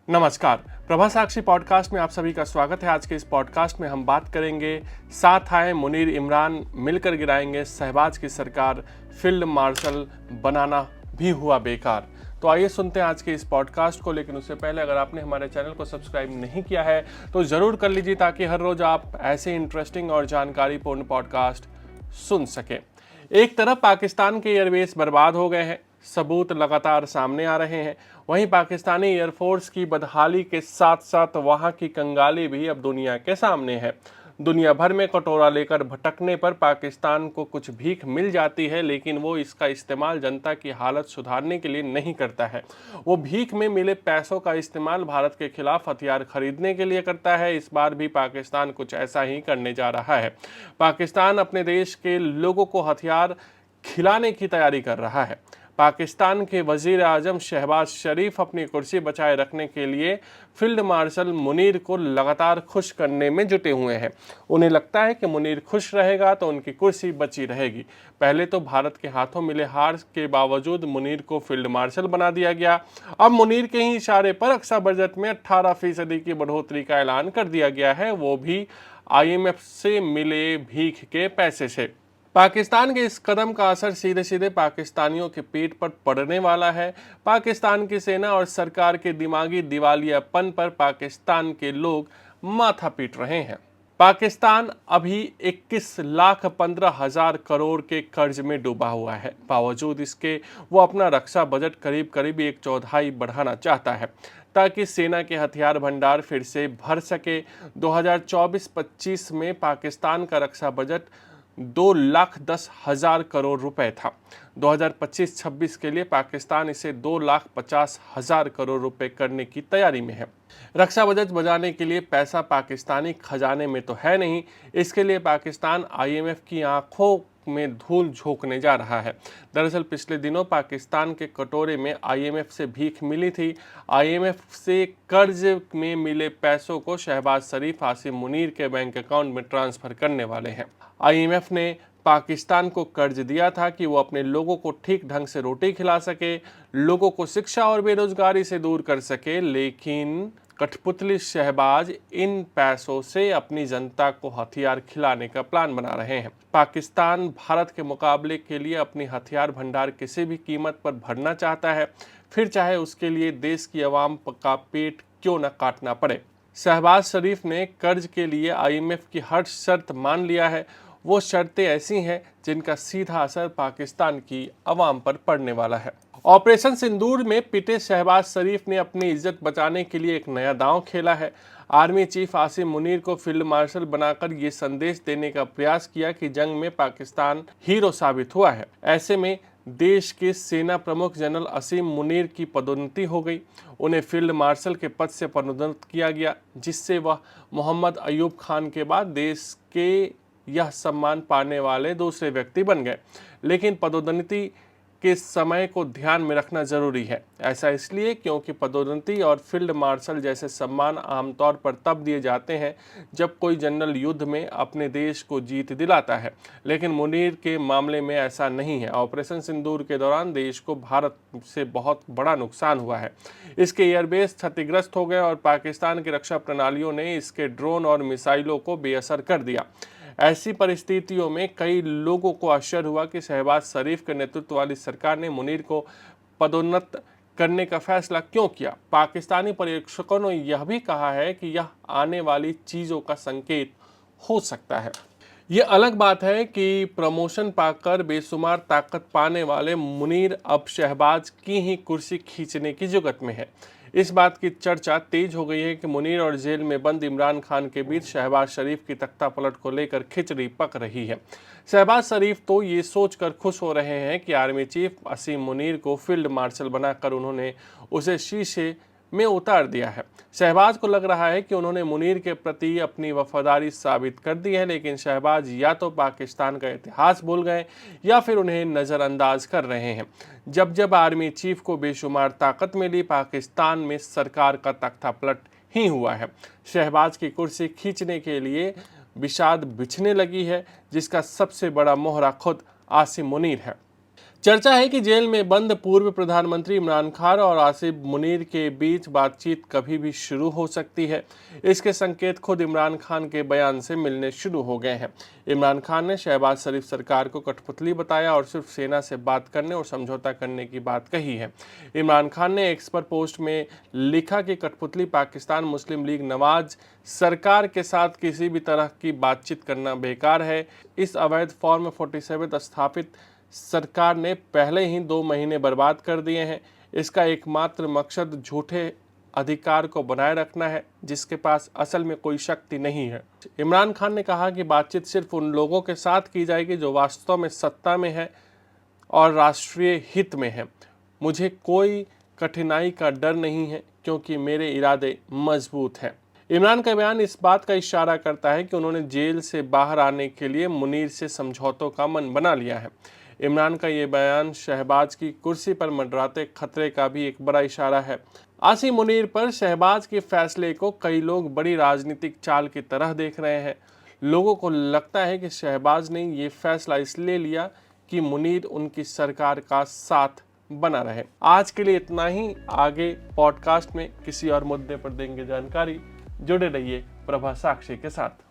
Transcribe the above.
नमस्कार। प्रभा साक्षी पॉडकास्ट में आप सभी का स्वागत है। आज के इस पॉडकास्ट में हम बात करेंगे, साथ आए मुनीर इमरान मिलकर गिराएंगे शहबाज की सरकार, फील्ड मार्शल बनाना भी हुआ बेकार। तो आइए सुनते हैं आज के इस पॉडकास्ट को। लेकिन उससे पहले अगर आपने हमारे चैनल को सब्सक्राइब नहीं किया है तो ज़रूर कर लीजिए, ताकि हर रोज़ आप ऐसे इंटरेस्टिंग और जानकारीपूर्ण पॉडकास्ट सुन सकें। एक तरफ पाकिस्तान के एयरवेज बर्बाद हो गए हैं, सबूत लगातार सामने आ रहे हैं। वहीं पाकिस्तानी एयरफोर्स की बदहाली के साथ साथ वहां की कंगाली भी अब दुनिया के सामने है। दुनिया भर में कटोरा लेकर भटकने पर पाकिस्तान को कुछ भीख मिल जाती है, लेकिन वो इसका इस्तेमाल जनता की हालत सुधारने के लिए नहीं करता है। वो भीख में मिले पैसों का इस्तेमाल भारत के खिलाफ हथियार खरीदने के लिए करता है। इस बार भी पाकिस्तान कुछ ऐसा ही करने जा रहा है। पाकिस्तान अपने देश के लोगों को हथियार खिलाने की तैयारी कर रहा है। पाकिस्तान के वजीर आजम शहबाज शरीफ अपनी कुर्सी बचाए रखने के लिए फील्ड मार्शल मुनीर को लगातार खुश करने में जुटे हुए हैं। उन्हें लगता है कि मुनीर खुश रहेगा तो उनकी कुर्सी बची रहेगी। पहले तो भारत के हाथों मिले हार के बावजूद मुनीर को फील्ड मार्शल बना दिया गया। अब मुनीर के ही इशारे पर रक्षा बजट में 18% की बढ़ोतरी का ऐलान कर दिया गया है, वो भी IMF से मिले भीख के पैसे से। पाकिस्तान के इस कदम का असर सीधे सीधे पाकिस्तानियों के पेट पर पड़ने वाला है। पाकिस्तान की सेना और सरकार के दिमागी दिवालियापन पर पाकिस्तान के लोग माथा पीट रहे हैं। पाकिस्तान अभी 21,15,000 करोड़ के कर्ज में डूबा हुआ है। बावजूद इसके वो अपना रक्षा बजट करीब करीब 1/4 बढ़ाना चाहता है, ताकि सेना के हथियार भंडार फिर से भर सके। 2024-25 में पाकिस्तान का रक्षा बजट 2,10,000 करोड़ रुपए था। 2025-26 के लिए पाकिस्तान इसे 2,50,000 करोड़ रुपए करने की तैयारी में है। रक्षा बजट बचाने के लिए पैसा पाकिस्तानी खजाने में तो है नहीं, इसके लिए पाकिस्तान IMF की आंखों में धूल झोंकने जा रहा है। दरअसल पिछले दिनों पाकिस्तान के कटोरे में IMF से भीख मिली थी। IMF से कर्ज में मिले पैसों को शहबाज शरीफ आसिम मुनीर के बैंक अकाउंट में ट्रांसफर करने वाले हैं। IMF ने पाकिस्तान को कर्ज दिया था कि वो अपने लोगों को ठीक ढंग से रोटी खिला सके, लोगों को शिक्षा और बेरोजगारी से दूर कर सके, लेकिन कठपुतली शहबाज इन पैसों से अपनी जनता को हथियार खिलाने का प्लान बना रहे हैं। पाकिस्तान भारत के मुकाबले के लिए अपनी हथियार भंडार किसी भी कीमत पर भरना चाहता है, फिर चाहे उसके लिए देश की आवाम का पेट क्यों न काटना पड़े। शहबाज शरीफ ने कर्ज के लिए IMF की हर शर्त मान लिया है। वो शर्तें ऐसी हैं जिनका सीधा असर पाकिस्तान की आवाम पर पड़ने वाला है। ऑपरेशन सिंदूर में पिटे शहबाज शरीफ ने अपनी इज्जत बचाने के लिए एक नया दांव खेला है। आर्मी चीफ आसिम मुनीर को फील्ड मार्शल बनाकर ये संदेश देने का प्रयास किया कि जंग में पाकिस्तान हीरो साबित हुआ है। ऐसे में देश के सेना प्रमुख जनरल असीम मुनीर की पदोन्नति हो गई। उन्हें फील्ड मार्शल के पद से पदोन्नत किया गया, जिससे वह मोहम्मद अयूब खान के बाद देश के यह सम्मान पाने वाले दूसरे व्यक्ति बन गए। लेकिन पदोन्नति के समय को ध्यान में रखना जरूरी है। ऐसा इसलिए क्योंकि पदोन्नति और फील्ड मार्शल जैसे सम्मान आमतौर पर तब दिए जाते हैं जब कोई जनरल युद्ध में अपने देश को जीत दिलाता है, लेकिन मुनीर के मामले में ऐसा नहीं है। ऑपरेशन सिंदूर के दौरान देश को भारत से बहुत बड़ा नुकसान हुआ है। इसके एयरबेस क्षतिग्रस्त हो गए और पाकिस्तान की रक्षा प्रणालियों ने इसके ड्रोन और मिसाइलों को बेअसर कर दिया। ऐसी परिस्थितियों में कई लोगों को आश्चर्य हुआ कि शहबाज शरीफ के नेतृत्व वाली सरकार ने मुनीर को पदोन्नत करने का फैसला क्यों किया। पाकिस्तानी पर्यवेक्षकों ने यह भी कहा है कि यह आने वाली चीज़ों का संकेत हो सकता है। ये अलग बात है कि प्रमोशन पाकर बेशुमार ताकत पाने वाले मुनीर अब शहबाज की ही कुर्सी खींचने की जुगत में है। इस बात की चर्चा तेज हो गई है कि मुनीर और जेल में बंद इमरान खान के बीच शहबाज शरीफ की तख्ता पलट को लेकर खिचड़ी पक रही है। शहबाज शरीफ तो ये सोचकर खुश हो रहे हैं कि आर्मी चीफ असीम मुनीर को फील्ड मार्शल बनाकर उन्होंने उसे शीशे में उतार दिया है। शहबाज को लग रहा है कि उन्होंने मुनीर के प्रति अपनी वफादारी साबित कर दी है, लेकिन शहबाज या तो पाकिस्तान का इतिहास भूल गए या फिर उन्हें नज़रअंदाज कर रहे हैं। जब जब आर्मी चीफ को बेशुमार ताकत मिली, पाकिस्तान में सरकार का तख्ता पलट ही हुआ है। शहबाज की कुर्सी खींचने के लिए बिसात बिछने लगी है, जिसका सबसे बड़ा मोहरा खुद आसिम मुनीर है। चर्चा है कि जेल में बंद पूर्व प्रधानमंत्री इमरान खान और आसिफ मुनीर के बीच बातचीत कभी भी शुरू हो सकती है। इसके संकेत खुद इमरान खान के बयान से मिलने शुरू हो गए हैं। इमरान खान ने शहबाज शरीफ सरकार को कठपुतली बताया और सिर्फ सेना से बात करने और समझौता करने की बात कही है। इमरान खान ने एक्स पर पोस्ट में लिखा कि कठपुतली पाकिस्तान मुस्लिम लीग नवाज सरकार के साथ किसी भी तरह की बातचीत करना बेकार है। इस अवैध फॉर्म 47 स्थापित सरकार ने पहले ही 2 महीने बर्बाद कर दिए हैं। इसका एकमात्र मकसद झूठे अधिकार को बनाए रखना है जिसके पास असल में कोई शक्ति नहीं है। इमरान खान ने कहा कि बातचीत सिर्फ उन लोगों के साथ की जाएगी जो वास्तव में सत्ता में है और राष्ट्रीय हित में है। मुझे कोई कठिनाई का डर नहीं है क्योंकि मेरे इरादे मजबूत हैं। इमरान का बयान इस बात का इशारा करता है कि उन्होंने जेल से बाहर आने के लिए मुनीर से समझौतों का मन बना लिया है। इमरान का ये बयान शहबाज की कुर्सी पर मंडराते खतरे का भी एक बड़ा इशारा है। आसिफ मुनीर पर शहबाज के फैसले को कई लोग बड़ी राजनीतिक चाल की तरह देख रहे हैं। लोगों को लगता है कि शहबाज ने ये फैसला इसलिए लिया कि मुनीर उनकी सरकार का साथ बना रहे। आज के लिए इतना ही। आगे पॉडकास्ट में किसी और मुद्दे पर देंगे जानकारी। जुड़े रहिए प्रभा साक्षी के साथ।